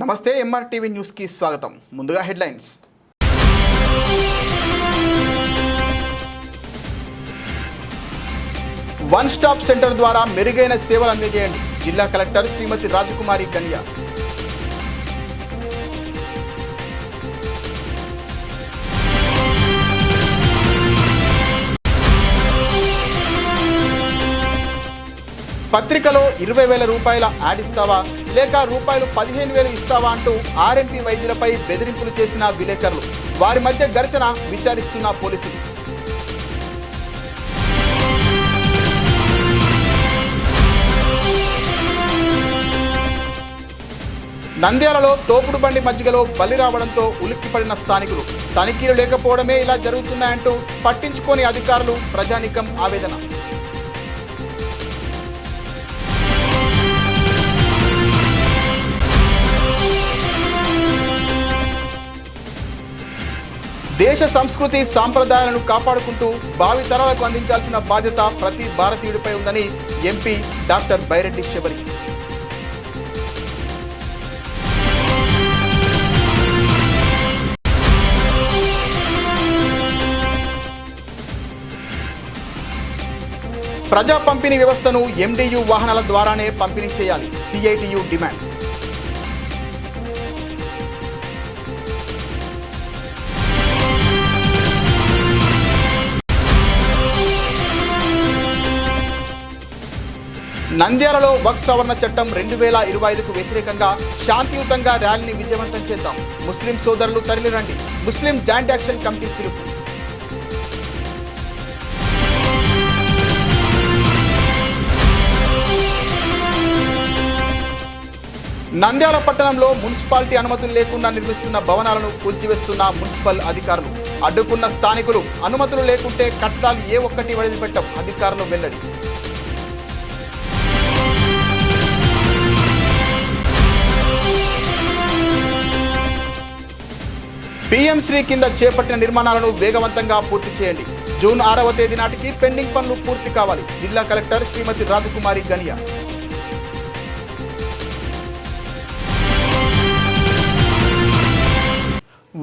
నమస్తే ఎంఆర్టీవీ న్యూస్ కి స్వాగతం. ముందుగా హెడ్లైన్స్. వన్ స్టాప్ సెంటర్ ద్వారా మెరుగైన సేవలు అందజేయండి. జిల్లా కలెక్టర్ శ్రీమతి రాజకుమారి గన్య. పత్రికలో 20,000 రూపాయల యాడ్ ఇస్తావా లేక రూపాయలు 15,000 ఇస్తావా అంటూ ఆర్ఎంపీ వైద్యులపై బెదిరింపులు చేసిన విలేకరులు. వారి మధ్య ఘర్షణ విచారిస్తున్న పోలీసులు. నంద్యాలలో తోపుడు బండి మధ్యలో బలి రావడంతో ఉలిక్కిపడిన స్థానికులు. తనిఖీలు లేకపోవడమే ఇలా జరుగుతున్నాయంటూ పట్టించుకోని అధికారులు, ప్రజానీకం ఆవేదన. దేశ సంస్కృతి సాంప్రదాయాలను కాపాడుకుంటూ భావితరాలకు అందించాల్సిన బాధ్యత ప్రతి భారతీయుడిపై ఉందని ఎంపీ డాక్టర్ బైరెడ్డి శబరి. ప్రజా పంపిణీ వ్యవస్థను ఎండియు వాహనాల ద్వారానే పంపిణీ చేయాలి. CITU demand. నంద్యాలలో వక్ఫ్ సవరణ చట్టం 2025కు వ్యతిరేకంగా శాంతియుతంగా ర్యాలీని విజయవంతం చేద్దాం. ముస్లిం సోదరులు తరలిరండి. ముస్లిం జాయింట్ యాక్షన్ కమిటీ పిలుపు. నంద్యాల పట్టణంలో మున్సిపాలిటీ అనుమతులు లేకుండా నిర్మిస్తున్న భవనాలను కూల్చివేస్తున్న మున్సిపల్ అధికారులు. అడ్డుకున్న స్థానికులు. అనుమతులు లేకుంటే కట్టడాలు ఏ ఒక్కటి వదిలిపెట్టం. అధికారులు వెల్లడి. పీఎం శ్రీ కింద చేపట్టిన నిర్మాణాలను వేగవంతంగా పూర్తి చేయండి. జూన్ 6వ తేదీ నాటికి పెండింగ్ పనులు పూర్తి కావాలి. జిల్లా కలెక్టర్ శ్రీమతి రాజకుమారి గన్య.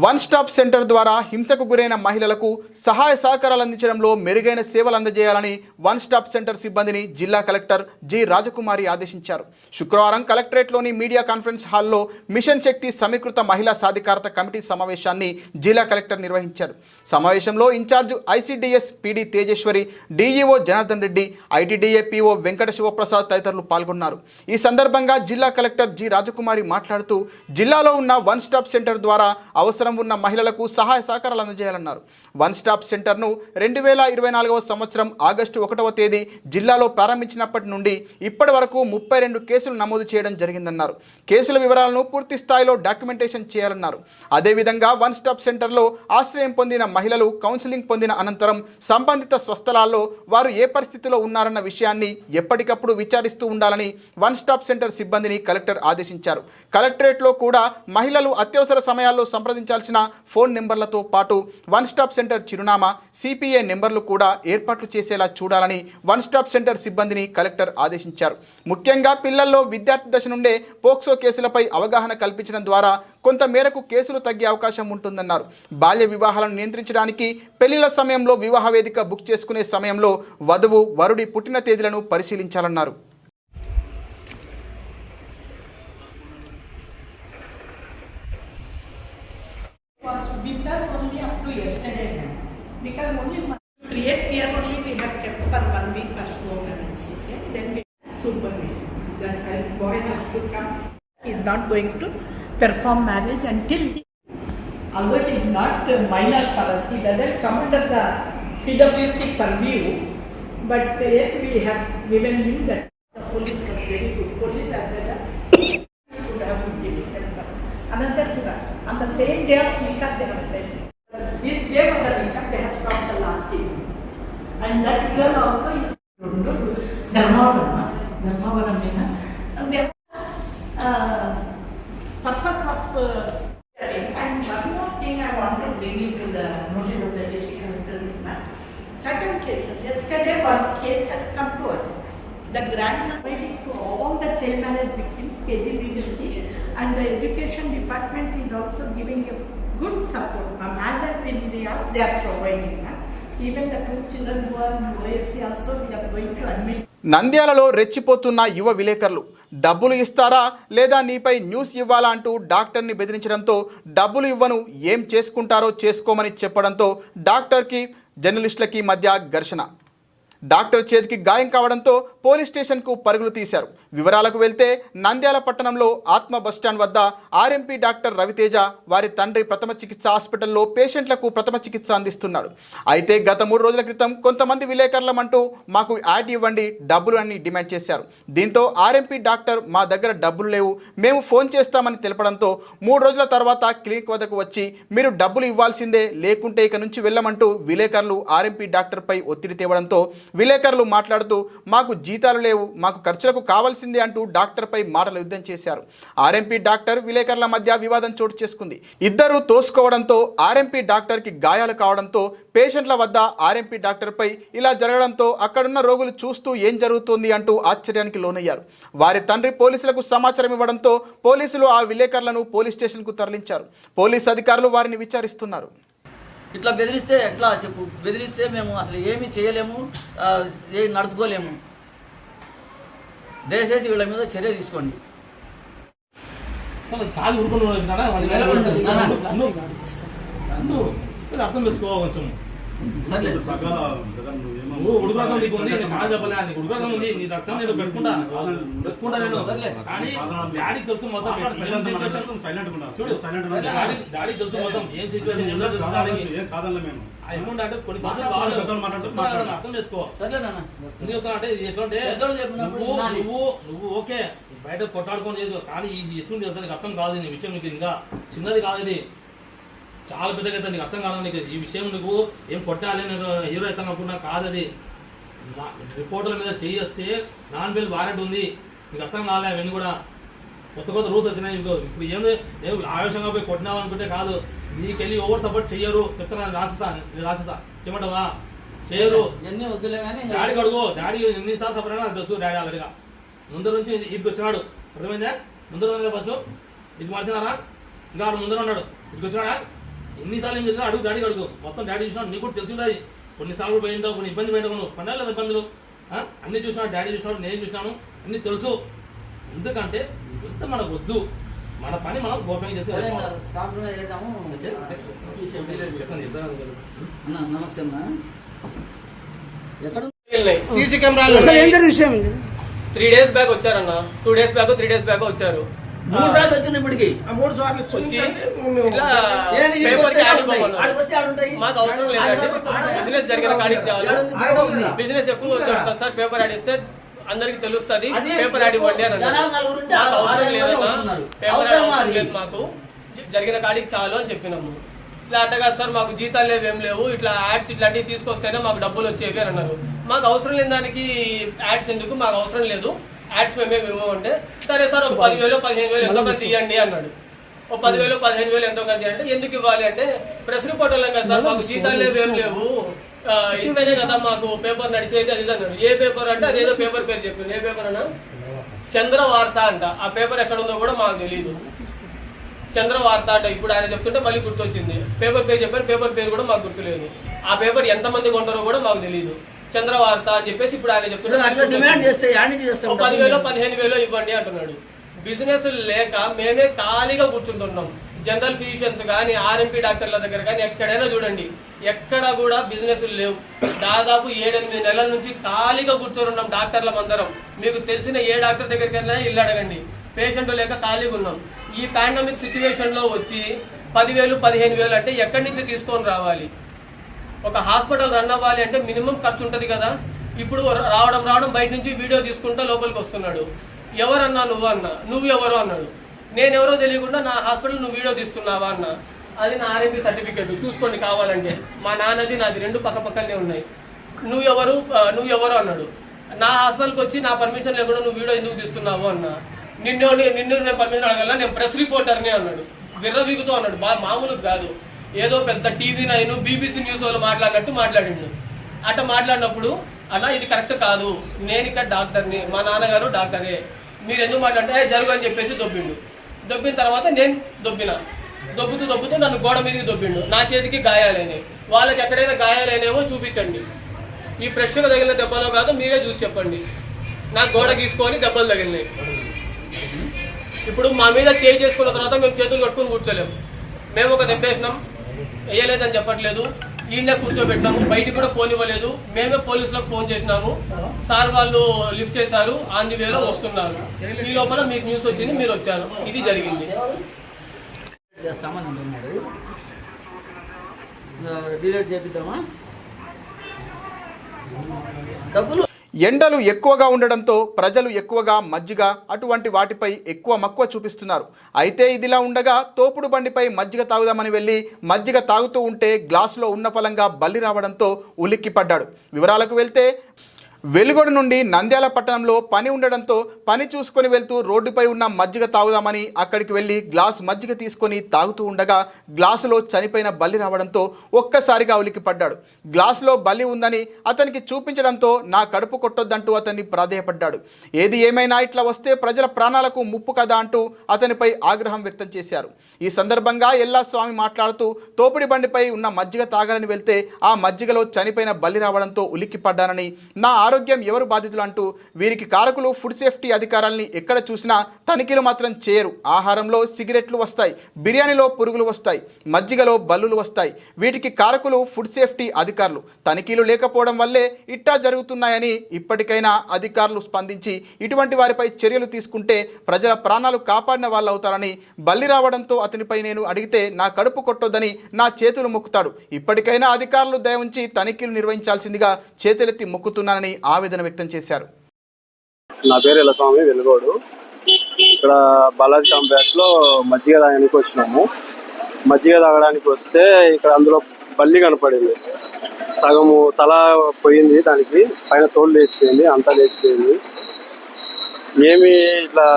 వన్ స్టాప్ సెంటర్ ద్వారా హింసకు గురైన మహిళలకు సహాయ సహకారాలు అందించడంలో మెరుగైన సేవలు అందజేయాలని వన్ స్టాప్ సెంటర్ సిబ్బందిని జిల్లా కలెక్టర్ జి రాజకుమారి ఆదేశించారు. శుక్రవారం కలెక్టరేట్లోని మీడియా కాన్ఫరెన్స్ హాల్లో మిషన్ శక్తి సమీకృత మహిళా సాధికారత కమిటీ సమావేశాన్ని జిల్లా కలెక్టర్ నిర్వహించారు. సమావేశంలో incharge ICDS PD Tejeswari, DEO Janardhan Reddy, ITDA PO Venkata Sivaprasad తదితరులు పాల్గొన్నారు. ఈ సందర్భంగా జిల్లా కలెక్టర్ జి రాజకుమారి మాట్లాడుతూ జిల్లాలో ఉన్న వన్ స్టాప్ సెంటర్ ద్వారా అవసరం ఉన్న మహిళలకు సహాయ సహకారాలు అందజేయాలన్నారు. వన్ స్టాప్ సెంటర్ను 2024వ సంవత్సరం ఆగస్టు 1వ తేదీ జిల్లాలో ప్రారంభించినప్పటి నుండి ఇప్పటి వరకు 32 కేసులు నమోదు చేయడం జరిగిందన్నారు. కేసుల వివరాలను పూర్తి స్థాయిలో డాక్యుమెంటేషన్ చేయాలన్నారు. అదేవిధంగా వన్ స్టాప్ సెంటర్లో ఆశ్రయం పొందిన మహిళలు కౌన్సిలింగ్ పొందిన అనంతరం సంబంధిత స్వస్థలాల్లో వారు ఏ పరిస్థితిలో ఉన్నారన్న విషయాన్ని ఎప్పటికప్పుడు విచారిస్తూ ఉండాలని వన్ స్టాప్ సెంటర్ సిబ్బందిని కలెక్టర్ ఆదేశించారు. కలెక్టరేట్లో కూడా మహిళలు అత్యవసర సమయాల్లో సంప్రదించాల్సిన ఫోన్ నెంబర్లతో పాటు వన్ స్టాప్ సెంటర్ చిరునామా, సిపిఏ నెంబర్లు కూడా ఏర్పాట్లు చేసేలా చూడాలని వన్ స్టాప్ సెంటర్ సిబ్బందిని కలెక్టర్ ఆదేశించారు. ముఖ్యంగా పిల్లల్లో విద్యార్థి దశ నుండే పోక్సో కేసులపై అవగాహన కల్పించడం ద్వారా కొంత మేరకు కేసులు తగ్గే అవకాశం ఉంటుందన్నారు. బాల్య వివాహాలను నియంత్రించడానికి పెళ్లిళ్ల సమయంలో వివాహ వేదిక బుక్ చేసుకునే సమయంలో వధువు, వరుడి పుట్టిన తేదీలను పరిశీలించాలన్నారు. With us only up to yesterday, because only create fear only we have kept for 1 week or so, then we supervision. That boy has to come. He is not going to perform marriage until he, although he is not minor for us, he doesn't come under the CWC purview, but yet we have given him that. The police was very good. Police as well as would have been difficult for another Buddha. On the same day of Nika they have said, this day of the Nika they have stopped the last day. And that girl also is Dharmavaram. And they have purpose of and one more thing I want to bring into the notice of the district collector. Certain cases, yesterday one case has come to us. The grandmother waiting to all the child marriage victims, KG Legacy, and the education department is also giving a good support. From other areas they are providing. Even the 2 children who are in OSC also we are going to admit. నంద్యాలలో రెచ్చిపోతున్న యువ విలేకరులు డబ్బులు ఇస్తారా లేదా నీపై news ఇవ్వాలా అంటూ డాక్టర్ని బెదిరించడంతో డబ్బులు ఇవ్వను ఏం చేసుకుంటారో చేసుకోమని చెప్పడంతో డాక్టర్కి జర్నలిస్టులకి మధ్య ఘర్షణ. డాక్టర్ చేతికి గాయం కావడంతో పోలీస్ స్టేషన్కు పరుగులు తీశారు. వివరాలకు వెళ్తే నంద్యాల పట్టణంలో ఆత్మ బస్టాండ్ వద్ద ఆర్ఎంపీ డాక్టర్ రవితేజ వారి తండ్రి ప్రథమ చికిత్స హాస్పిటల్లో పేషెంట్లకు ప్రథమ చికిత్స అందిస్తున్నాడు. అయితే గత 3 రోజుల క్రితం కొంతమంది విలేకరులమంటూ మాకు యాడ్ ఇవ్వండి డబ్బులు అని డిమాండ్ చేశారు. దీంతో ఆర్ఎంపీ డాక్టర్ మా దగ్గర డబ్బులు లేవు మేము ఫోన్ చేస్తామని తెలపడంతో 3 రోజుల తర్వాత క్లినిక్ వద్దకు వచ్చి మీరు డబ్బులు ఇవ్వాల్సిందే లేకుంటే ఇక నుంచి వెళ్ళమంటూ విలేకరులు ఆర్ఎంపీ డాక్టర్పై ఒత్తిడి తేవడంతో విలేకరులు మాట్లాడుతూ మాకు జీతాలు లేవు మాకు ఖర్చులకు కావాల్సిందే అంటూ డాక్టర్పై మాటల యుద్ధం చేశారు. ఆర్ఎంపీ డాక్టర్ విలేకరుల మధ్య వివాదం చోటు చేసుకుంది. ఇద్దరు తోసుకోవడంతో ఆర్ఎంపీ డాక్టర్కి గాయాలు కావడంతో పేషెంట్ల వద్ద ఆర్ఎంపీ డాక్టర్పై ఇలా జరగడంతో అక్కడున్న రోగులు చూస్తూ ఏం జరుగుతుంది అంటూ ఆశ్చర్యానికి లోనయ్యారు. వారి తండ్రి పోలీసులకు సమాచారం ఇవ్వడంతో పోలీసులు ఆ విలేకరులను పోలీస్ స్టేషన్కు తరలించారు. పోలీస్ అధికారులు వారిని విచారిస్తున్నారు. ఇట్లా బెదిరిస్తే ఎట్లా చెప్పు, బెదిరిస్తే మేము అసలు ఏమీ చేయలేము, నడుపుకోలేము. దయచేసి వీళ్ళ మీద చర్య తీసుకోండి. అర్థం చేసుకోవాలి కొంచెం. సరే ఉడుకురకం నీకు ఉంది, నేను కాదు చెప్పలే, నీకు ఉడుకురకం ఉంది, నీ రక్తం నేను పెట్టుకుంటా నేను. కానీ డాడీకి తెలుసు మొత్తం చూడు, డాడీకి తెలుసు మొత్తం ఏం సిచ్యువేషన్ అమౌంట్ అంటే కొన్ని అర్థం చేసుకో. ఎందుకు చెప్తానంటే ఇది ఎట్లంటే నువ్వు ఓకే బయట కొట్టాడుకొని చేసు, కానీ ఇది ఎటువంటి చేస్తా నీకు అర్థం కాదు. ఈ విషయం నీకు ఇంకా చిన్నది కాదు, ఇది చాలా పెద్దగా అవుతుంది, నీకు అర్థం కాదు. నీకు ఈ విషయం నువ్వు ఏం కొట్టాలి నేను హీరో అవుతాను అనుకున్నా కాదు. అది రిపోర్టుల మీద చేస్తే నాన్ బెయిల్ వారెంట్ ఉంది, నీకు అర్థం కాలే. అవన్నీ కూడా కొత్త రూల్స్ వచ్చినాయి. ఇప్పుడు ఏంది నేను ఆవేశంగా పోయి కొట్టినావు అనుకుంటే కాదు, నీకెళ్ళి ఓవర్ సపోర్ట్ చెయ్యరు చెప్తున్నా. రాసిస్తా చేయమంటావా? చేయరు. ఎన్ని వద్దులే కానీ డాడీకి అడుగు, డాడీ ఎన్నిసార్లు సఫర్ అయినా నాకు తెలుసు. డాడీ ఆల్రెడీగా ముందర నుంచి ఇదికి వచ్చినాడు, అర్థమైందా? ముందర ఫస్ట్ ఇది మార్చినారా, ఇంకా ఆడు ముందర ఉన్నాడు, ఇదికి వచ్చినాడా? ఎన్నిసార్లు ఏం జరిగినా అడుగు, డాడీకి అడుగు. మొత్తం డాడీ చూసినాడు, నీకు కూడా తెలిసి ఉంటుంది. కొన్నిసార్లు పోయింటావు, కొన్ని ఇబ్బంది పోయింటావు, నువ్వు పడాలి లేదా ఇబ్బందులు అన్నీ చూసినాడు, డాడీ చూసినాడు, నేను చూసినాను, అన్నీ తెలుసు. ఎందుకంటే ఇంత మనకు వద్దు, మన పని మనం గోప్యంగా చేసి. నమస్తే అమ్మా. ఎక్కడ సీసీ కెమెరాలు అసలు ఏం జరిగింది విషయం? 3 days బ్యాక్ వచ్చారన్న, 2 days బ్యాక్ 3 days బ్యాక్ వచ్చారు. 3 సార్లు వచ్చిన ఇప్పటికి 3 సార్లు వచ్చి ఇట్లా ఏది పేపర్ కి యాడ్ ఇవ్వమన్నారు. ఆడికి వస్తే ఆడుంటాయి. మాకు అవసరం లేదండి, బిజినెస్ జరిగిన కాడికి చాలు. బిజినెస్ ఎక్కువ వస్తుంది సార్, పేపర్ యాడ్ ఇస్తే అందరికి తెలుస్తుంది, పేపర్ యాడ్ ఇవ్వండి అని అన్నారు. మాకు అవసరం లేదన్నా, పేపర్ యాడ్ అవసరం లేదు, మాకు జరిగిన కాడికి చాలు అని చెప్పినాము. ఇట్లా అట్ట కాదు సార్, మాకు జీతాలు లేవు, ఏం లేవు, ఇట్లా యాడ్స్ ఇట్లాంటివి తీసుకొస్తేనే మాకు డబ్బులు వచ్చేవి అని అన్నారు. మాకు అవసరం లేని దానికి యాడ్స్ ఎందుకు, మాకు అవసరం లేదు, యాడ్స్ మేమేమి ఇవ్వమంటే సరే సార్ ఒక 10,000 15,000 ఎంతో కొంత ఇవ్వండి అన్నాడు. ఒక 10,000 15,000 ఎంతో కొంత అంటే ఎందుకు ఇవ్వాలి అంటే ప్రెస్ రిపోర్ట్ వాళ్ళం కదా సార్, మాకు జీతాలు లేవు, ఏం లేవు, ఇస్తేనే కదా మాకు పేపర్ నడిచేది అది అన్నాడు. ఏ పేపర్ అంటే అదేదో పేపర్ పేరు చెప్పింది. ఏ పేపర్ అన్నా? చంద్రవార్త అంట. ఆ పేపర్ ఎక్కడ ఉందో కూడా మాకు తెలియదు. చంద్రవార్త అంట. ఇప్పుడు ఆయన చెప్తుంటే మళ్ళీ గుర్తొచ్చింది. పేపర్ పేరు చెప్పారు, పేపర్ పేరు కూడా మాకు గుర్తులేదు. ఆ పేపర్ ఎంతమంది కొంటారో కూడా మాకు తెలియదు. చంద్రవార్త అని చెప్పేసి ఇప్పుడు ఆయన చెప్తుంటే 10,000 15,000 ఇవ్వండి అంటున్నాడు. బిజినెస్ లేక మేమే ఖాళీగా కూర్చుంటున్నాం. జనరల్ ఫిజిషియన్స్ కానీ ఆర్ఎంపీ డాక్టర్ల దగ్గర కానీ ఎక్కడైనా చూడండి, ఎక్కడ కూడా బిజినెస్ లేవు. దాదాపు 7-8 నెలల నుంచి ఖాళీగా కూర్చొని డాక్టర్లం అందరం. మీకు తెలిసిన ఏ డాక్టర్ దగ్గరికి వెళ్ళినా ఇల్లు అడగండి, పేషెంట్ లేక ఖాళీగా ఉన్నాం. ఈ పాండమిక్ సిచ్యువేషన్లో వచ్చి 10,000 15,000 అంటే ఎక్కడి నుంచి తీసుకొని రావాలి? ఒక హాస్పిటల్ రన్ అవ్వాలి అంటే మినిమం ఖర్చు ఉంటుంది కదా. ఇప్పుడు రావడం బయట నుంచి వీడియో తీసుకుంటా లోపలికి వస్తున్నాడు. ఎవరన్నా నువ్వు అన్నా, నువ్వు ఎవరు అన్నాడు. నేనెవరో తెలియకుండా నా హాస్పిటల్ నువ్వు వీడియో తీస్తున్నావా అన్న. అది నా ఆర్ఎంపీ సర్టిఫికేట్ చూసుకోండి కావాలంటే, మా నాన్నది నాది 2 పక్కనే ఉన్నాయి. నువ్వు ఎవరు అన్నాడు. నా హాస్పిటల్కి వచ్చి నా పర్మిషన్ లేకుండా నువ్వు వీడియో ఎందుకు తీస్తున్నావు అన్న. నిన్ను నేను పర్మిషన్ అడగల, నేను ప్రెస్ రిపోర్టర్ని అన్నాడు. విర్రవీగుతూ అన్నాడు, మామూలు కాదు, ఏదో పెద్ద TV9 BBC న్యూస్ వాళ్ళు మాట్లాడినట్టు మాట్లాడిండు. అట్ట మాట్లాడినప్పుడు అలా ఇది కరెక్ట్ కాదు, నేను ఇక్కడ డాక్టర్ని, మా నాన్నగారు డాక్టరే, మీరు ఎందుకు మాట్లాడితే జరుగు అని చెప్పేసి దొబ్బిండు. దొబ్బిన తర్వాత నేను దొబ్బుతూ నన్ను గోడ మీదకి దొబ్బిండు. నా చేతికి గాయాలైనవి. వాళ్ళకి ఎక్కడైనా గాయాలైనేమో చూపించండి. ఈ ఫ్రెష్గా తగిలిన దెబ్బలో కాదు, మీరే చూసి చెప్పండి. నాకు గోడ గీసుకొని దెబ్బలు తగిలినాయి. ఇప్పుడు మా మీద చేయి చేసుకున్న తర్వాత మేము చేతులు కట్టుకొని కూర్చోలేము. మేము ఒక దెబ్బేసినాం, వేయలేదని చెప్పట్లేదు, ఈయనే కూర్చోబెట్టినాము, బయటికి కూడా పోనివ్వలేదు. మేమే పోలీసులకు ఫోన్ చేసినాము, సార్ వాళ్ళు లిఫ్ట్ చేశారు, ఆన్ ది వేలో వస్తున్నారు. ఈ లోపల మీకు న్యూస్ వచ్చింది, మీరు వచ్చారు. ఇది జరిగింది. చేస్తామని అంటున్నాడు. డిలీట్ చేపిద్దామా? డబ్బులు ఎండలు ఎక్కువగా ఉండడంతో ప్రజలు ఎక్కువగా మజ్జిగ అటువంటి వాటిపై ఎక్కువ మక్కువ చూపిస్తున్నారు. అయితే ఇదిలా ఉండగా తోపుడు బండిపై మజ్జిగ తాగుదామని వెళ్ళి మజ్జిగ తాగుతూ ఉంటే గ్లాసులో ఉన్న ఫలంగా బల్లి రావడంతో ఉలిక్కిపడ్డాడు. వివరాలకు వెళ్తే వెలుగొండ నుండి నంద్యాల పట్టణంలో పని ఉండడంతో పని చూసుకొని వెళ్తూ రోడ్డుపై ఉన్న మజ్జిగ తాగుదామని అక్కడికి వెళ్ళి గ్లాస్ మజ్జిగ తీసుకొని తాగుతూ ఉండగా గ్లాసులో చనిపోయిన బల్లి రావడంతో ఒక్కసారిగా ఉలిక్కిపడ్డాడు. గ్లాసులో బల్లి ఉందని అతనికి చూపించడంతో నా కడుపు కొట్టొద్దంటూ అతన్ని ప్రాధేయపడ్డాడు. ఏది ఏమైనా ఇట్లా వస్తే ప్రజల ప్రాణాలకు ముప్పు కదా అంటూ అతనిపై ఆగ్రహం వ్యక్తం చేశారు. ఈ సందర్భంగా ఎల్లా స్వామి మాట్లాడుతూ తోపుడి బండిపై ఉన్న మజ్జిగ తాగాలని వెళ్తే ఆ మజ్జిగలో చనిపోయిన బల్లి రావడంతో ఉలిక్కిపడ్డానని, నా ఆరోగ్యం ఎవరు బాధితులు అంటూ వీరికి కారకులు ఫుడ్ సేఫ్టీ అధికారుల్ని ఎక్కడ చూసినా తనిఖీలు మాత్రం చేయరు. ఆహారంలో సిగరెట్లు వస్తాయి, బిర్యానీలో పురుగులు వస్తాయి, మజ్జిగలో బల్లులు వస్తాయి. వీటికి కారకులు ఫుడ్ సేఫ్టీ అధికారులు. తనిఖీలు లేకపోవడం వల్లే ఇట్టా జరుగుతున్నాయని ఇప్పటికైనా అధికారులు స్పందించి ఇటువంటి వారిపై చర్యలు తీసుకుంటే ప్రజల ప్రాణాలు కాపాడిన వాళ్ళు అవుతారని, బల్లి రావడంతో అతనిపై నేను అడిగితే నా కడుపు కొట్టొద్దని నా చేతులు మొక్కుతాడు. ఇప్పటికైనా అధికారులు దయ ఉంచి తనిఖీలు నిర్వహించాల్సిందిగా చేతులెత్తి మొక్కుతున్నానని ఆవేదన వ్యక్తం చేశారు. నా పేరు ఎల్లస్వామి, వెలుగోడు. ఇక్కడ బాలాజీ కాంప్లెక్స్ లో మజ్జిగ తాగడానికి వచ్చినాము. మజ్జిగ తాగడానికి వస్తే ఇక్కడ అందులో బల్లి కనపడింది. సగము తల పోయింది, దానికి పైన తోలు లేచిపోయింది, అంతా లేచిపోయింది. ఏమి ఇట్లా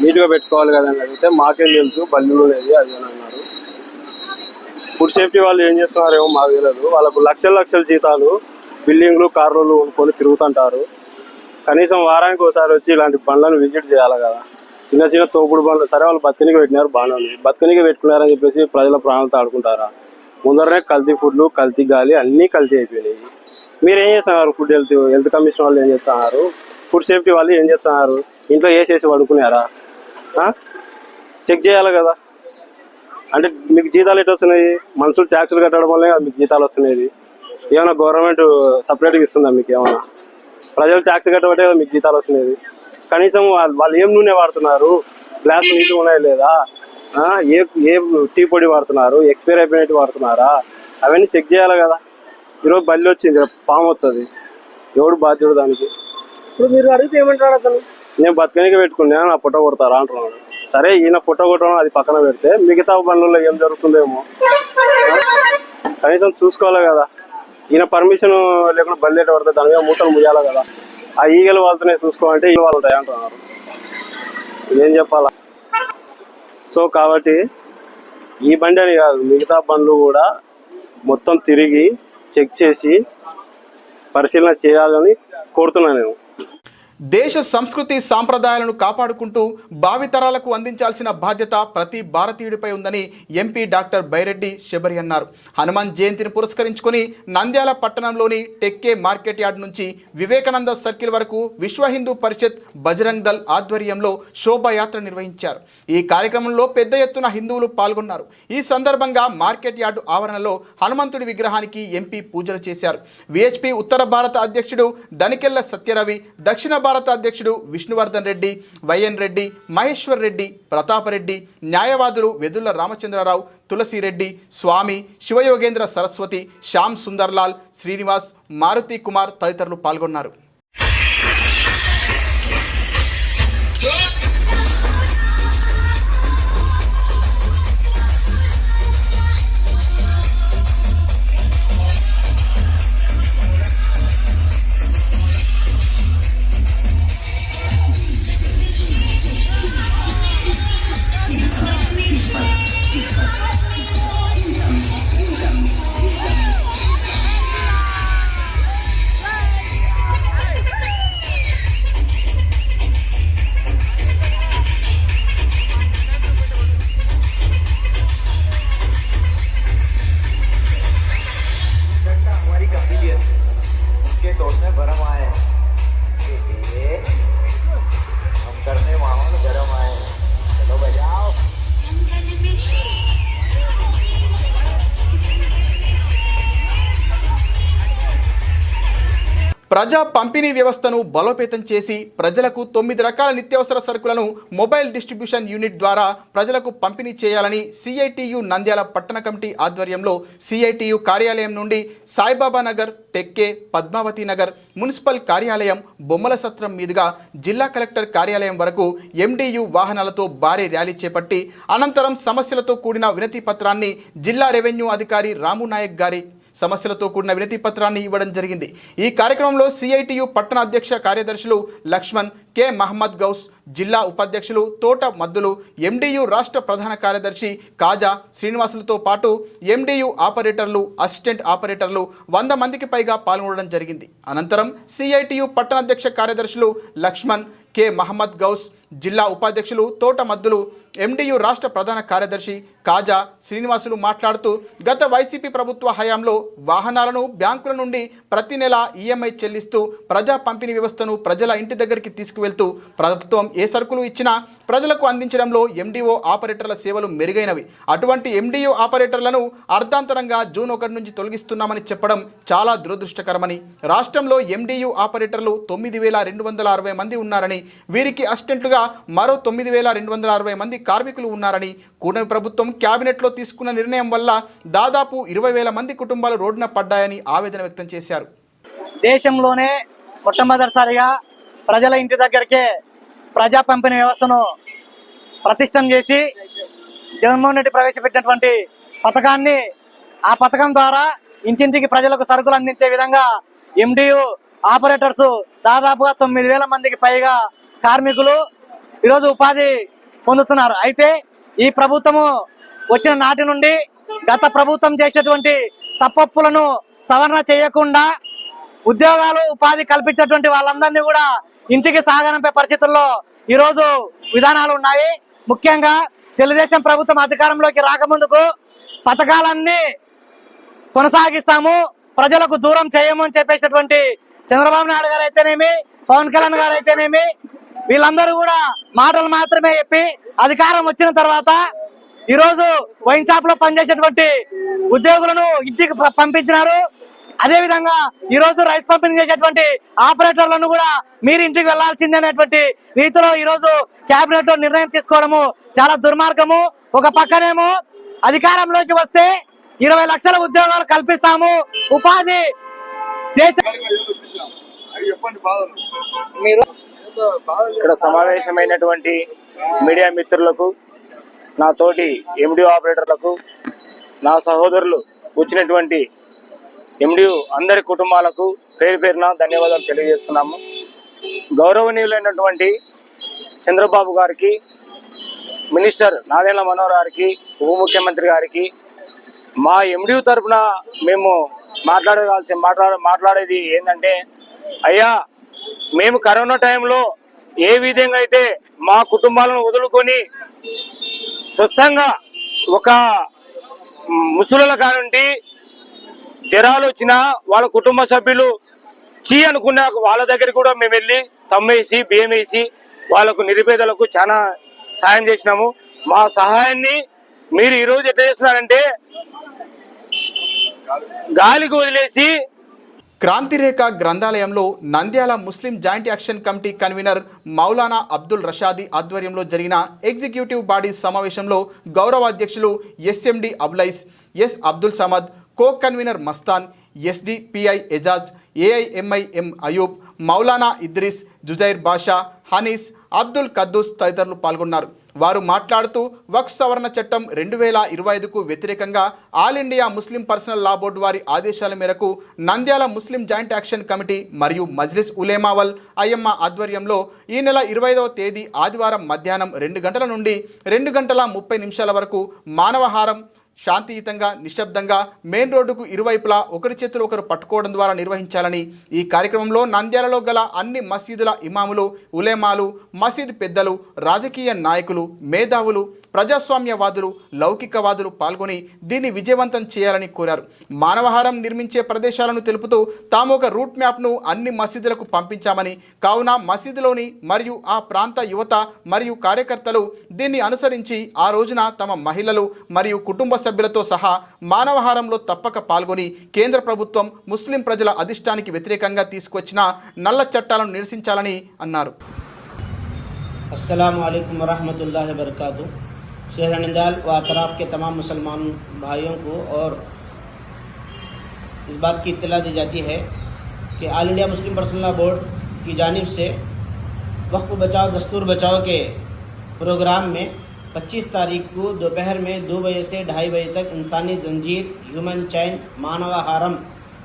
నీట్గా పెట్టుకోవాలి కదని అడిగితే మాకేం తెలుసు, బల్లి లేదు అది అని అన్నారు. ఫుడ్ సేఫ్టీ వాళ్ళు ఏం చేస్తున్నారేమో మాకు తెలియదు. వాళ్ళకు లక్షల జీతాలు, బిల్డింగ్లు, కార్లు కొనుక్కొని తిరుగుతుంటారు. కనీసం వారానికి ఒకసారి వచ్చి ఇలాంటి బండ్లను విజిట్ చేయాలి కదా. చిన్న చిన్న తోపుడు బండ్లు సరే వాళ్ళు బతకనికి పెట్టినారు, బాగానే ఉంది. బతకనికి పెట్టుకున్నారని చెప్పేసి ప్రజల ప్రాణాలతో ఆడుకుంటారా? ముందరనే కల్తీ ఫుడ్లు, కల్తీ గాలి అన్నీ కల్తీ అయిపోయినాయి. మీరు ఏం చేస్తున్నారు? హెల్త్ కమిషన్ వాళ్ళు ఏం చేస్తున్నారు? ఫుడ్ సేఫ్టీ వాళ్ళు ఏం చేస్తున్నారు? ఇంట్లో వేసేసి పడుకున్నారా? చెక్ చేయాలి కదా. అంటే మీకు జీతాలు ఎట్లా వస్తున్నాయి? మనుషులు ట్యాక్సులు కట్టడం వల్లే మీకు జీతాలు వస్తున్నాయి. ఏమైనా గవర్నమెంట్ సపరేట్గా ఇస్తుందా మీకు? ఏమైనా ప్రజలు ట్యాక్స్ కట్టబట్టే మీకు జీతాలు వస్తున్నాయి. కనీసం వాళ్ళు ఏం నూనె వాడుతున్నారు, గ్లాస్ నీళ్ళు ఉన్నాయా లేదా, ఏ టీ పొడి వాడుతున్నారు, ఎక్స్పైర్ అయిపోయినట్టు వాడుతున్నారా, అవన్నీ చెక్ చేయాలి కదా. ఈరోజు బల్లి వచ్చింది, పాము వస్తుంది, ఎవడు బాధ్యుడు దానికి? ఇప్పుడు మీరు అడిగితే ఏమంటారు? అతను నేను బతకనికే పెట్టుకున్నా, నా పుట్ట కొడతారా అంటున్నాను. సరే ఈయన పుట్ట కొట్టడం అది పక్కన పెడితే మిగతా బండ్లలో ఏం జరుగుతుందేమో కనీసం చూసుకోవాలి కదా. ఈయన పర్మిషన్ లేకుండా బల్లి ఎట్ట పడితే దాని మీద మూతలు ముయ్యాలి కదా. ఆ ఈగలు వాళ్ళతోనే చూసుకోవాలంటే ఈగలు వాళ్ళు ఉంటాయి అంటున్నారు. ఏం చెప్పాలా? సో కాబట్టి ఈ బండి అని కాదు, మిగతా బండ్లు కూడా మొత్తం తిరిగి చెక్ చేసి పరిశీలన చేయాలని కోరుతున్నాను నేను. దేశ సంస్కృతి సాంప్రదాయాలను కాపాడుకుంటూ భావితరాలకు అందించాల్సిన బాధ్యత ప్రతి భారతీయుడిపై ఉందని ఎంపీ డాక్టర్ బైరెడ్డి శబరి అన్నారు. హనుమాన్ జయంతిని పురస్కరించుకొని నంద్యాల పట్టణంలోని టెక్కే మార్కెట్ యార్డ్ నుంచి వివేకానంద సర్కిల్ వరకు విశ్వ హిందూ పరిషత్ బజరంగ్ దళ్ ఆధ్వర్యంలో శోభాయాత్ర నిర్వహించారు. ఈ కార్యక్రమంలో పెద్ద ఎత్తున హిందువులు పాల్గొన్నారు. ఈ సందర్భంగా మార్కెట్ యార్డు ఆవరణలో హనుమంతుడి విగ్రహానికి ఎంపీ పూజలు చేశారు. విహెచ్పి ఉత్తర భారత అధ్యక్షుడు దనికెళ్ల సత్యరవి, దక్షిణ భారత అధ్యక్షుడు విష్ణువర్ధన్ రెడ్డి, వైఎన్ రెడ్డి, మహేశ్వర్ రెడ్డి, ప్రతాపరెడ్డి, న్యాయవాదులు వెదుళ్ల రామచంద్రరావు, తులసిరెడ్డి, స్వామి, శివయోగేంద్ర సరస్వతి, శ్యామ్ సుందర్లాల్, శ్రీనివాస్, మారుతి కుమార్ తదితరులు పాల్గొన్నారు. ప్రజా పంపిణీ వ్యవస్థను బలోపేతం చేసి ప్రజలకు 9 రకాల నిత్యావసర సరుకులను మొబైల్ డిస్ట్రిబ్యూషన్ యూనిట్ ద్వారా ప్రజలకు పంపిణీ చేయాలని సిఐటియు నంద్యాల పట్టణ కమిటీ ఆధ్వర్యంలో సిఐటియు కార్యాలయం నుండి సాయిబాబా నగర్, టెక్కే, పద్మావతి నగర్, మున్సిపల్ కార్యాలయం, బొమ్మల సత్రం మీదుగా జిల్లా కలెక్టర్ కార్యాలయం వరకు ఎండియు వాహనాలతో భారీ ర్యాలీ చేపట్టి అనంతరం సమస్యలతో కూడిన వినతి పత్రాన్ని జిల్లా రెవెన్యూ అధికారి రాము నాయక్ గారి సమస్యలతో కూడిన వినతి పత్రాన్ని ఇవ్వడం జరిగింది. ఈ కార్యక్రమంలో సిఐటియు పట్టణ అధ్యక్ష కార్యదర్శులు లక్ష్మణ్, కె మహమ్మద్ గౌస్, జిల్లా ఉపాధ్యక్షులు తోట మద్దులు, ఎండియు రాష్ట్ర ప్రధాన కార్యదర్శి కాజా శ్రీనివాసులతో పాటు ఎండియు ఆపరేటర్లు, అసిస్టెంట్ ఆపరేటర్లు 100 మందికి పైగా పాల్గొనడం జరిగింది. అనంతరం సిఐటియు పట్టణ అధ్యక్ష కార్యదర్శులు లక్ష్మణ్, కె మహమ్మద్ గౌస్, జిల్లా ఉపాధ్యక్షులు తోట మద్దులు, ఎండియు రాష్ట్ర ప్రధాన కార్యదర్శి కాజా శ్రీనివాసులు మాట్లాడుతూ గత వైసీపీ ప్రభుత్వ హయాంలో వాహనాలను బ్యాంకుల నుండి ప్రతి నెల ఈఎంఐ చెల్లిస్తూ ప్రజా పంపిణీ వ్యవస్థను ప్రజల ఇంటి దగ్గరికి తీసుకువెళ్తూ ప్రభుత్వం ఏ సరుకులు ఇచ్చినా ప్రజలకు అందించడంలో ఎండిఓ ఆపరేటర్ల సేవలు మెరుగైనవి. అటువంటి ఎండిఓ ఆపరేటర్లను అర్ధాంతరంగా జూన్ 1 నుంచి తొలగిస్తున్నామని చెప్పడం చాలా దురదృష్టకరమని, రాష్ట్రంలో ఎండియు ఆపరేటర్లు 9,260 మంది ఉన్నారని, వీరికి అసిస్టెంట్లుగా మరో 9,260 మంది కార్మికులు ఉన్నారని, కూటమి ప్రభుత్వం క్యాబినెట్లో తీసుకున్న నిర్ణయం వల్ల దాదాపు 20,000 మంది కుటుంబాలు రోడ్డున పడ్డాయని ఆవేదన వ్యక్తం చేశారు. దేశంలోనే మొట్టమొదటిసారిగా ప్రజల ఇంటి దగ్గరికే ప్రజా పంపిణీ వ్యవస్థను ప్రతిష్టం చేసి జగన్మోహన్ రెడ్డి ప్రవేశపెట్టినటువంటి పథకాన్ని, ఆ పథకం ద్వారా ఇంటింటికి ప్రజలకు సరుకులు అందించే విధంగా ఎండియు ఆపరేటర్స్ దాదాపుగా 9,000 మందికి పైగా కార్మికులు ఈరోజు ఉపాధి పొందుతున్నారు. అయితే ఈ ప్రభుత్వము వచ్చిన నాటి నుండి గత ప్రభుత్వం చేసినటువంటి తప్పప్పులను సవరణ చేయకుండా ఉద్యోగాలు, ఉపాధి కల్పించినటువంటి వాళ్ళందరినీ కూడా ఇంటికి సాగనంపే పరిస్థితుల్లో ఈరోజు విధానాలు ఉన్నాయి. ముఖ్యంగా తెలుగుదేశం ప్రభుత్వం అధికారంలోకి రాకముందుకు పథకాలన్నీ కొనసాగిస్తాము, ప్రజలకు దూరం చేయము అని చెప్పేసినటువంటి చంద్రబాబు నాయుడు గారు అయితేనేమి, పవన్ కళ్యాణ్ గారు అయితేనేమి, వీళ్ళందరూ కూడా మాటలు మాత్రమే చెప్పి అధికారం వచ్చిన తర్వాత ఈరోజు వైన్ షాప్ లో పనిచేసేటువంటి ఉద్యోగులను ఇంటికి పంపించినారు. అదే విధంగా ఈ రోజు రైస్ పంపిణీ చేసేటువంటి ఆపరేటర్లను కూడా మీరు ఇంటికి వెళ్లాల్సిందే అనేటువంటి రీతిలో ఈ రోజు కేబినెట్ లో నిర్ణయం తీసుకోవడము చాలా దుర్మార్గము. ఒక పక్కనేమో అధికారంలోకి వస్తే 20 లక్షల ఉద్యోగాలు కల్పిస్తాము, ఉపాధి దేశ ఇక్కడ సమావేశమైనటువంటి మీడియా మిత్రులకు, నా తోటి ఎండియు ఆపరేటర్లకు, నా సహోదరులు వచ్చినటువంటి ఎండియు అందరి కుటుంబాలకు పేరు పేరున ధన్యవాదాలు తెలియజేస్తున్నాము. గౌరవనీయులైనటువంటి చంద్రబాబు గారికి, మినిస్టర్ నాదెండ్ల మనోహర్ గారికి, ఉప ముఖ్యమంత్రి గారికి మా ఎండియు తరఫున మేము మాట్లాడేది ఏంటంటే, అయ్యా మేము కరోనా టైంలో ఏ విధంగా అయితే మా కుటుంబాలను వదులుకొని స్వస్థంగా ఒక ముసలుల కానుండి జ్వరాలు వచ్చినా వాళ్ళ కుటుంబ సభ్యులు అనుకున్న వాళ్ళ దగ్గర కూడా మేము వెళ్ళి తమ్మేసి బియ్యం వేసి వాళ్ళకు నిరుపేదలకు చాలా సాయం చేసినాము. మా సహాయాన్ని మీరు ఈరోజు ఎట్లా చేస్తున్నారంటే గాలికి వదిలేసి. క్రాంతిరేఖ గ్రంథాలయంలో Nandyal Muslim joint action committee convener Maulana Abdul Rashadi ఆధ్వర్యంలో జరిగిన ఎగ్జిక్యూటివ్ బాడీ సమావేశంలో గౌరవ అధ్యక్షులు ఎస్ఎండి అబ్లైస్, S Abdul Samad, co convener Mastan, SDPI Ejaz, AIMIM Ayub, Maulana Idris, Jujair Basha, Hanees, Abdul Quddus తదితరులు పాల్గొన్నారు. వారు మాట్లాడుతూ వక్ఫ్ సవరణ చట్టం 2025కు వ్యతిరేకంగా all India Muslim personal law board వారి ఆదేశాల మేరకు Nandyal Muslim joint action committee మరియు మజ్లిస్ ఉలేమావల్ అయ్యమ్మ ఆధ్వర్యంలో ఈ నెల 25వ తేదీ ఆదివారం మధ్యాహ్నం 2 గంటల నుండి 2 గంటల 30 నిమిషాల వరకు మానవహారం శాంతియుతంగా, నిశ్శబ్దంగా మెయిన్ రోడ్డుకు ఇరువైపులా ఒకరి చేతులు ఒకరు పట్టుకోవడం ద్వారా నిర్వహించాలని, ఈ కార్యక్రమంలో నంద్యాలలో గల అన్ని మసీదుల ఇమాములు, ఉలేమాలు, మసీద్ పెద్దలు, రాజకీయ నాయకులు, మేధావులు, ప్రజాస్వామ్యవాదులు, లౌకికవాదులు పాల్గొని దీన్ని విజయవంతం చేయాలని కోరారు. మానవహారం నిర్మించే ప్రదేశాలను తెలుపుతూ తాము ఒక రూట్ మ్యాప్ను అన్ని మసీదులకు పంపించామని, కావున మసీదులోని మరియు ఆ ప్రాంత యువత మరియు కార్యకర్తలు దీన్ని అనుసరించి ఆ రోజున తమ మహిళలు మరియు కుటుంబ సభ్యులతో సహా మానవహారంలో తప్పక పాల్గొని కేంద్ర ప్రభుత్వం ముస్లిం ప్రజల అధిష్టానికి వ్యతిరేకంగా తీసుకొచ్చిన నల్ల చట్టాలను నిరసించాలని అన్నారు. अस्सलाम वालेकुम वरहमतुल्लाहि वबरकातुहू। शहर नंदियाल व अतराफ के तमाम मुसलमान भाइयों को और इस बात की इत्तला दी जाती है कि all India Muslim personal law board की जानिब से वक्फ बचाओ दस्तूर बचाओ के प्रोग्राम में 25 तारीख को दोपहर में 2 बजे से 2:30 बजे तक इंसानी जंजीर, ह्यूमन चैन, मानवाहारम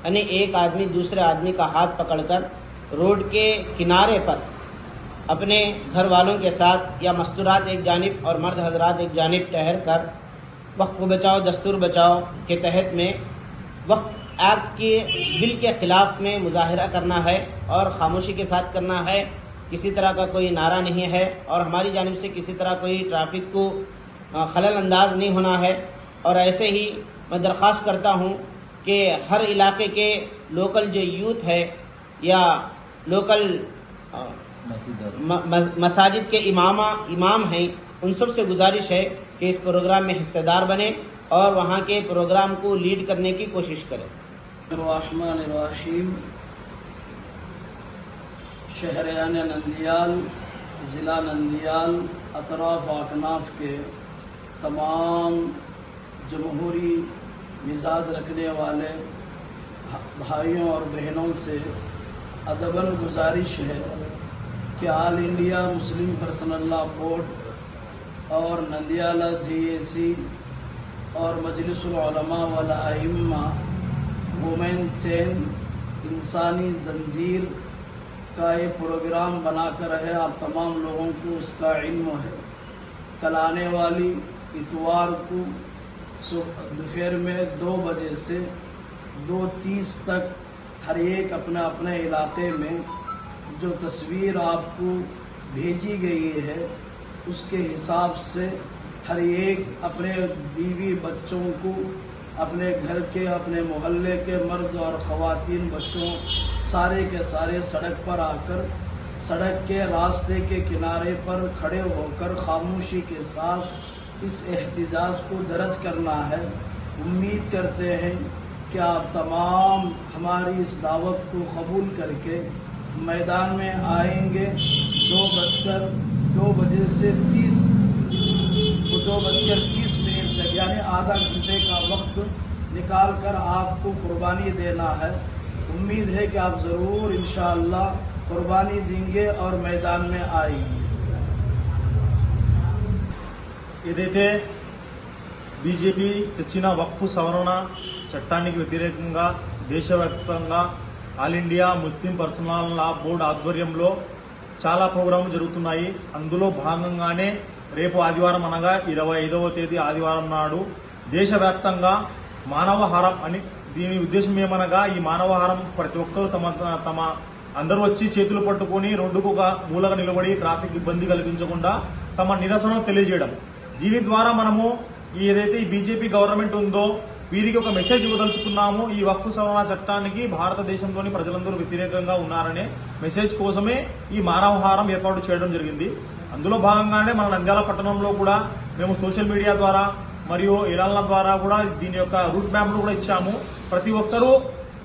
यानी एक आदमी दूसरे आदमी का हाथ पकड़कर रोड के किनारे पर अपने घर वालों के साथ या मस्तूरात एक जानिब और मर्द हजरात एक जानिब ठहर कर वक्फ बचाओ दस्तूर बचाओ के तहत में वक्फ एक्ट के बिल के खिलाफ में मुजाहिरा करना है और खामोशी के साथ करना है। किसी तरह का कोई नारा नहीं है और हमारी जानिब से किसी तरह कोई ट्रैफिक को खलल अंदाज नहीं होना है। और ऐसे ही मैं दरख्वास्त करता हूँ कि हर इलाके के लोकल जो यूथ है या लोकल मसाजिद के इमाम हैं, उन सब से गुजारिश है कि इस प्रोग्राम में हिस्सेदार बने और वहाँ के प्रोग्राम को लीड करने की कोशिश करें। रहमानिर्रहीम। शहर नंदियाल, ज़िला नंदियाल, अतराफ अकनाफ के तमाम जमहूरी मिजाज रखने वाले भाइयों और बहनों से अदबन गुजारिश है कि all India Muslim personal law board और नंदियाला जीएसी और मजलिसुल उलमा वल अइम्मा वुमेन चैन इंसानी जंजीर का ये प्रोग्राम बनाकर है। आप तमाम लोगों को उसका इल्म है। कल आने वाली इतवार को दोपहर में 2 बजे से 2:30 तक हर एक अपने अपने इलाके में जो तस्वीर आपको भेजी गई है उसके हिसाब से हर एक अपने बीवी बच्चों को अपने घर के अपने मोहल्ले के मर्द और ख़वातीन बच्चों सारे के सारे सड़क पर आकर सड़क के रास्ते के किनारे पर खड़े होकर खामोशी के साथ इस एहतिजाज को दर्ज करना है। उम्मीद करते हैं कि आप तमाम हमारी इस दावत को कबूल करके मैदान में आएंगे। 2 बजे से 2:30 तक यानी आधा घंटे का वक्त निकाल कर आपको कुर्बानी देना है। उम्मीद है कि आप ज़रूर इंशाअल्लाह कुर्बानी देंगे और मैदान में आएंगे। ఏదైతే బీజేపీ తెచ్చిన వక్ఫ్ సవరణ చట్టానికి వ్యతిరేకంగా దేశవ్యాప్తంగా all India Muslim personal law board ఆధ్వర్యంలో చాలా ప్రోగ్రాంలు జరుగుతున్నాయి. అందులో భాగంగానే రేపు ఆదివారం అనగా 25వ తేదీ ఆదివారం నాడు దేశవ్యాప్తంగా మానవహారం అని దీని ఉద్దేశం ఏమనగా ఈ మానవహారం ప్రతి ఒక్కరూ తమ అందరూ వచ్చి చేతులు పట్టుకుని రోడ్డుకు ఒక మూలగా నిలబడి ట్రాఫిక్ ఇబ్బంది కలిగించకుండా తమ నిరసనను తెలియజేయడం. దీని ద్వారా మనము ఏదైతే ఈ బీజేపీ గవర్నమెంట్ ఉందో వీరికి ఒక మెసేజ్ ఇవ్వదలుచుకున్నాము. ఈ వక్ఫ్ సవరణ చట్టానికి భారతదేశంలోని ప్రజలందరూ వ్యతిరేకంగా ఉన్నారనే మెసేజ్ కోసమే ఈ మానవహారం ఏర్పాటు చేయడం జరిగింది. అందులో భాగంగానే మన నంద్యాల పట్టణంలో కూడా మేము సోషల్ మీడియా ద్వారా మరియు ఇళ్ల ద్వారా కూడా దీని యొక్క రూట్ మ్యాప్లు కూడా ఇచ్చాము. ప్రతి ఒక్కరూ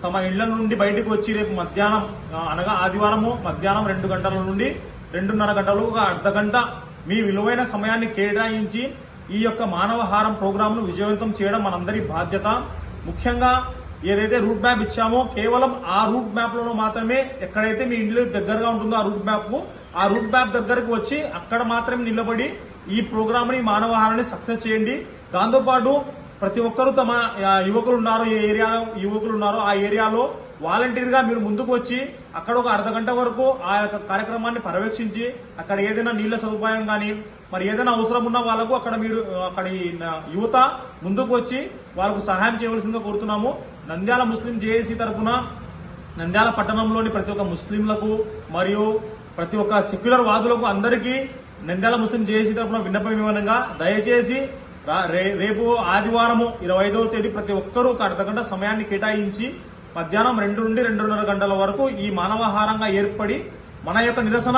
తమ ఇళ్ల నుండి బయటకు వచ్చి రేపు మధ్యాహ్నం అనగా ఆదివారము మధ్యాహ్నం 2 గంటల నుండి 2:30 గంటలు ఒక అర్ధ గంట మీ విలువైన సమయాన్ని కేటాయించి ఈ యొక్క మానవహారం ప్రోగ్రాంను విజయవంతం చేయడం మనందరి బాధ్యత. ముఖ్యంగా ఏదైతే రూట్ మ్యాప్ ఇచ్చామో కేవలం ఆ రూట్ మ్యాప్ లో మాత్రమే ఎక్కడైతే మీ ఇంట్లో దగ్గరగా ఉంటుందో ఆ రూట్ మ్యాప్ దగ్గరకు వచ్చి అక్కడ మాత్రమే నిలబడి ఈ ప్రోగ్రామ్ ని మానవహారాన్ని సక్సెస్ చేయండి. దాంతోపాటు ప్రతి ఒక్కరూ తమ యువకులు ఉన్నారో ఏ ఏరియాలో యువకులు ఉన్నారో ఆ ఏరియాలో వాలంటీర్ గా మీరు ముందుకు వచ్చి అక్కడ ఒక అర్ధ గంట వరకు ఆ యొక్క కార్యక్రమాన్ని పర్యవేక్షించి అక్కడ ఏదైనా నీళ్ల సదుపాయం కానీ మరి ఏదైనా అవసరం ఉన్న వాళ్ళకు అక్కడి యువత ముందుకు వచ్చి వాళ్ళకు సహాయం చేయవలసిందిగా కోరుతున్నాము. నంద్యాల ముస్లిం జేఏసీ తరఫున నంద్యాల పట్టణంలోని ప్రతి ఒక్క ముస్లింలకు మరియు ప్రతి ఒక్క సెక్యులర్ వాదులకు అందరికీ నంద్యాల ముస్లిం జేఏసీ తరఫున విన్నపం ఇవ్వనంగా దయచేసి రేపు ఆదివారము 25వ తేదీ ప్రతి ఒక్కరూ ఒక అర్ధ గంట సమయాన్ని కేటాయించి మధ్యాహ్నం 2 నుండి 2:30 గంటల వరకు ఈ మానవహారంగా ఏర్పడి మన యొక్క నిరసన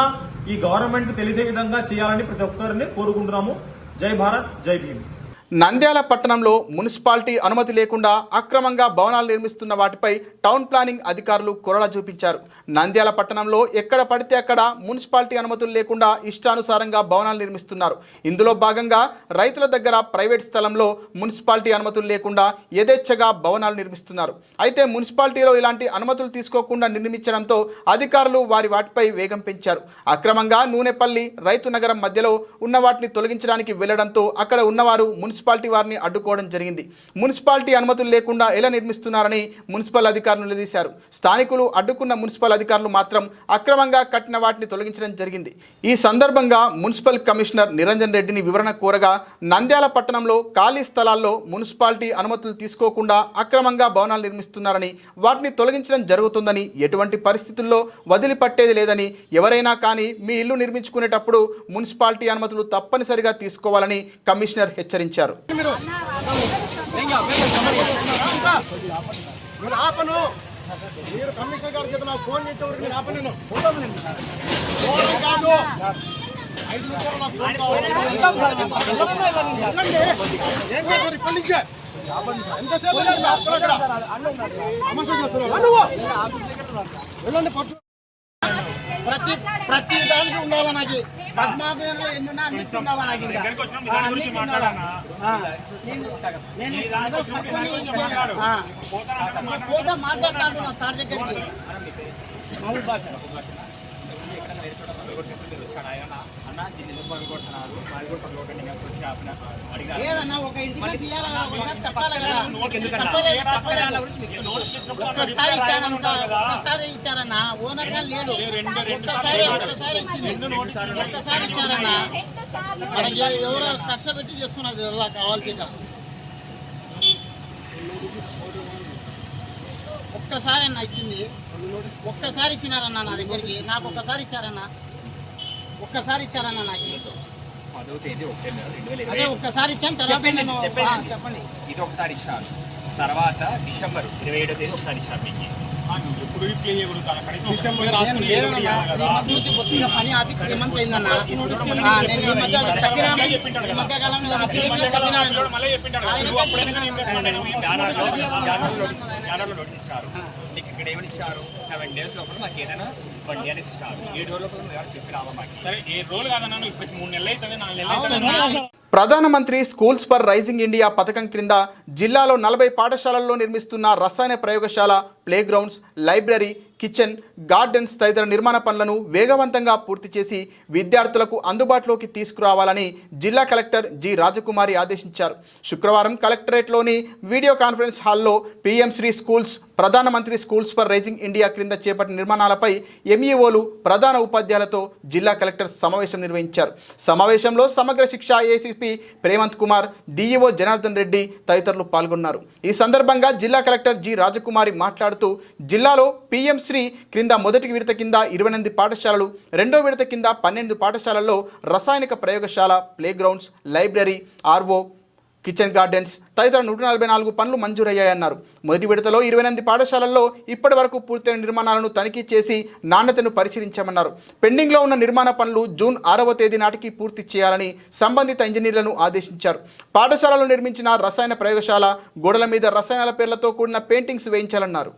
ఈ గవర్నమెంట్ కు తెలిసే విధంగా చేయాలని ప్రతి ఒక్కరిని కోరుకుంటున్నాము. జై భారత్, జై భీమ్. నంద్యాల పట్టణంలో మున్సిపాలిటీ అనుమతి లేకుండా అక్రమంగా భవనాలు నిర్మిస్తున్న వాటిపై టౌన్ ప్లానింగ్ అధికారులు కొరడా చూపించారు. నంద్యాల పట్టణంలో ఎక్కడ పడితే అక్కడ మున్సిపాలిటీ అనుమతులు లేకుండా ఇష్టానుసారంగా భవనాలు నిర్మిస్తున్నారు. ఇందులో భాగంగా రైతుల దగ్గర ప్రైవేట్ స్థలంలో మున్సిపాలిటీ అనుమతులు లేకుండా యథేచ్ఛగా భవనాలు నిర్మిస్తున్నారు. అయితే మున్సిపాలిటీలో ఇలాంటి అనుమతులు తీసుకోకుండా నిర్మించడంతో అధికారులు వాటిపై వేగం పెంచారు. అక్రమంగా నూనెపల్లి రైతు నగరం మధ్యలో ఉన్న వాటిని తొలగించడానికి వెళ్లడంతో అక్కడ ఉన్నవారు మున్సిపాలిటీ వారిని అడ్డుకోవడం జరిగింది. మున్సిపాలిటీ అనుమతులు లేకుండా ఎలా నిర్మిస్తున్నారని మున్సిపల్ అధికారులు నిలదీశారు. స్థానికులు అడ్డుకున్న మున్సిపల్ అధికారులు మాత్రం అక్రమంగా కట్టిన వాటిని తొలగించడం జరిగింది. ఈ సందర్భంగా మున్సిపల్ కమిషనర్ నిరంజన్ రెడ్డిని వివరణ కోరగా నంద్యాల పట్టణంలో ఖాళీ స్థలాల్లో మున్సిపాలిటీ అనుమతులు తీసుకోకుండా అక్రమంగా భవనాలు నిర్మిస్తున్నారని వాటిని తొలగించడం జరుగుతుందని ఎటువంటి పరిస్థితుల్లో వదిలిపట్టేది లేదని ఎవరైనా కానీ మీ ఇల్లు నిర్మించుకునేటప్పుడు మున్సిపాలిటీ అనుమతులు తప్పనిసరిగా తీసుకోవాలని కమిషనర్ హెచ్చరించారు. మీరు కమిషనర్ గారి చేత నాకు ఫోన్ చేసేవారు నేను ఆపలేను. ఎంతసేపు ప్రతి దానికి ఉండాలా నాకు పద్మాదేవిలో ఎన్నున్నా అన్నిటికీ ఉండాలా నాకు పోతా మాట్లాడతాను సార్ దగ్గరికి మామూలు భాష ఏదన్నా ఒక ఇంటికి తీయాలి కదా, చెప్పాలి కదా. ఒక్కసారి ఇచ్చారన్న, ఒక్కసారి ఇచ్చారన్నా, ఓనర్ గా లేడు. ఒక్కసారి ఇచ్చారన్నా. మనకి ఎవరో కక్ష పెట్టి చేస్తున్నది ఇలా కావాల్సిందా. ఒక్కసారి అన్న ఇచ్చింది, ఒక్కసారి ఇచ్చినారన్నా నా దగ్గరికి. నాకు ఒక్కసారి ఇచ్చారన్నా, నాకు అదే ఒక్కసారి ఇచ్చాను. తర్వాత చెప్పండి, ఇది ఒకసారి ఇచ్చారు. తర్వాత డిసెంబర్ 27వ తేదీ ఒకసారి ఇచ్చారు. మీకు ఎప్పుడు పని ఆపి 3 months అయిందన్నా. నేను ఈ మధ్యకాలంలో నోటీస్ ఇచ్చారు. నీకు ఇక్కడ ఏమని ఇచ్చారు? 7 days లోపల మాకు ఏదైనా 1 day అనేది ఇచ్చారు. 7 రోజుల లోపల ఎవరు చెప్పి రావా మాకు. సరే 7 రోజులు కాదన్నా, ఇప్పటికి 3 నెలలు అవుతుంది, 4 నెలలు అవుతుంది. ప్రధానమంత్రి స్కూల్స్ ఫర్ రైజింగ్ ఇండియా పథకం క్రింద జిల్లాలో 40 పాఠశాలల్లో నిర్మిస్తున్న రసాయన ప్రయోగశాల, play grounds, library, kitchen, gardens తదితర నిర్మాణ పనులను వేగవంతంగా పూర్తి చేసి విద్యార్థులకు అందుబాటులోకి తీసుకురావాలని జిల్లా కలెక్టర్ జి రాజకుమారి ఆదేశించారు. శుక్రవారం కలెక్టరేట్లోని వీడియో కాన్ఫరెన్స్ హాల్లో పీఎం శ్రీ స్కూల్స్, ప్రధానమంత్రి స్కూల్స్ ఫర్ రైజింగ్ ఇండియా క్రింద చేపట్టిన నిర్మాణాలపై ఎంఈఓలు, ప్రధాన ఉపాధ్యాయులతో జిల్లా కలెక్టర్ సమావేశం నిర్వహించారు. సమావేశంలో సమగ్ర శిక్ష ఏసీపీ ప్రేమంత్ కుమార్, డిఈఓ జనార్దన్ రెడ్డి తదితరులు పాల్గొన్నారు. ఈ సందర్భంగా జిల్లా కలెక్టర్ జి రాజకుమారి మాట్లాడుతూ జిల్లాలో పీఎం శ్రీ క్రింద మొదటి విడత కింద 28 పాఠశాలలు, రెండో విడత కింద 12 పాఠశాలల్లో రసాయనిక ప్రయోగశాల, play grounds, library, RO, kitchen gardens తదితర 144 పనులు మంజూరయ్యాయన్నారు. మొదటి విడతలో 28 పాఠశాలల్లో ఇప్పటి వరకు పూర్తయిన నిర్మాణాలను తనిఖీ చేసి నాణ్యతను పరిశీలించామన్నారు. పెండింగ్లో ఉన్న నిర్మాణ పనులు జూన్ 6వ తేదీ నాటికి పూర్తి చేయాలని సంబంధిత ఇంజనీర్లను ఆదేశించారు. పాఠశాలలో నిర్మించిన రసాయన ప్రయోగశాల గోడల మీద రసాయనాల పేర్లతో కూడిన పెయింటింగ్స్ వేయించాలన్నారు.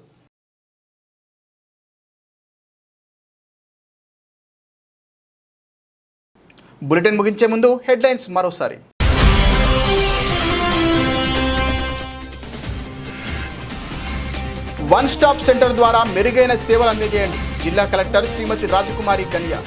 బులెటిన్ ముగించే ముందు హెడ్లైన్స్ మరోసారి. వన్ స్టాప్ సెంటర్ ద్వారా మెరుగైన సేవలు అందజేయండి. జిల్లా కలెక్టర్ శ్రీమతి రాజకుమారి కన్యా.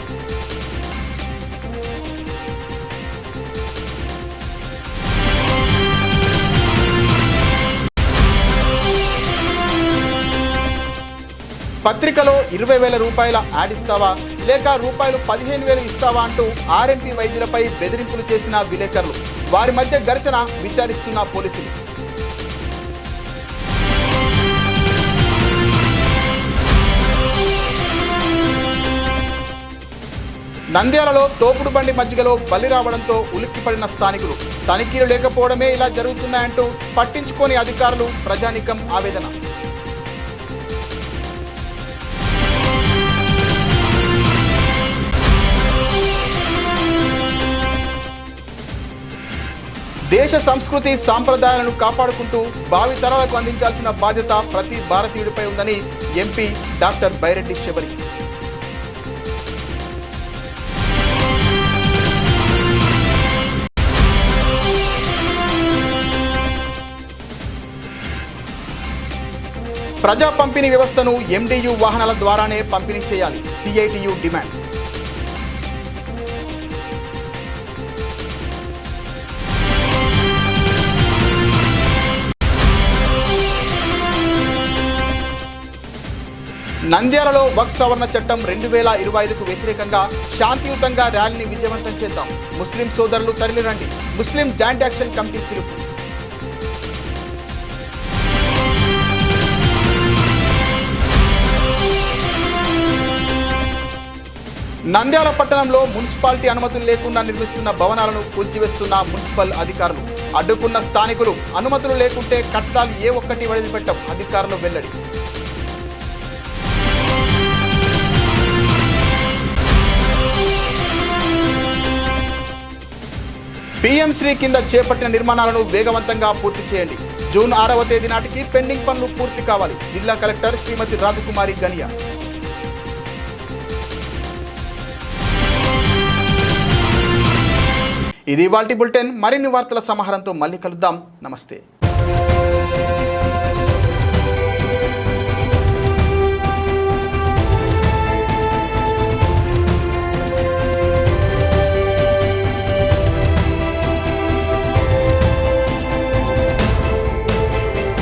పత్రికలో 20,000 రూపాయల యాడ్ ఇస్తావా లేక రూపాయలు 15,000 ఇస్తావా అంటూ ఆర్ఎంపీ వైద్యులపై బెదిరింపులు చేసిన విలేకరులు, వారి మధ్య ఘర్షణ విచారిస్తున్న పోలీసులు. నంద్యాలలో తోపుడు బండి మధ్యలో బలి రావడంతో ఉలిక్కిపడిన స్థానికులు. తనిఖీలు లేకపోవడమే ఇలా జరుగుతున్నాయంటూ పట్టించుకోని అధికారులు, ప్రజానీకం ఆవేదన. దేశ సంస్కృతి సాంప్రదాయాలను కాపాడుకుంటూ భావితరాలకు అందించాల్సిన బాధ్యత ప్రతి భారతీయుడిపై ఉందని ఎంపీ డాక్టర్ బైరెడ్డి శబరి. ప్రజా పంపిణీ వ్యవస్థను ఎండియు వాహనాల ద్వారానే పంపిణీ చేయాలి, సిఐటియు డిమాండ్. నంద్యాలలో వక్ఫ్ సవరణ చట్టం 2025కు వ్యతిరేకంగా శాంతియుతంగా ర్యాలీని విజయవంతం చేద్దాం, ముస్లిం సోదరులు తరలిరండి, ముస్లిం జాయింట్ యాక్షన్ కమిటీ పిలుపు. నంద్యాల పట్టణంలో మున్సిపాలిటీ అనుమతులు లేకుండా నిర్మిస్తున్న భవనాలను కూల్చివేస్తున్న మున్సిపల్ అధికారులు. అడ్డుకున్న స్థానికులు అనుమతులు లేకుంటే కట్టడాలు ఏ ఒక్కటి వదిలిపెట్టం, అధికారులు వెల్లడి. పీఎం శ్రీ కింద చేపట్టిన నిర్మాణాలను వేగవంతంగా పూర్తి చేయండి. జూన్ 6వ తేదీ నాటికి పెండింగ్ పనులు పూర్తి కావాలి, జిల్లా కలెక్టర్ శ్రీమతి రాజకుమారి గనియా. ఇది ఇవాల్టి బులెటిన్. మరిన్ని వార్తల సమాహారంతో మళ్ళీ కలుద్దాం. నమస్తే.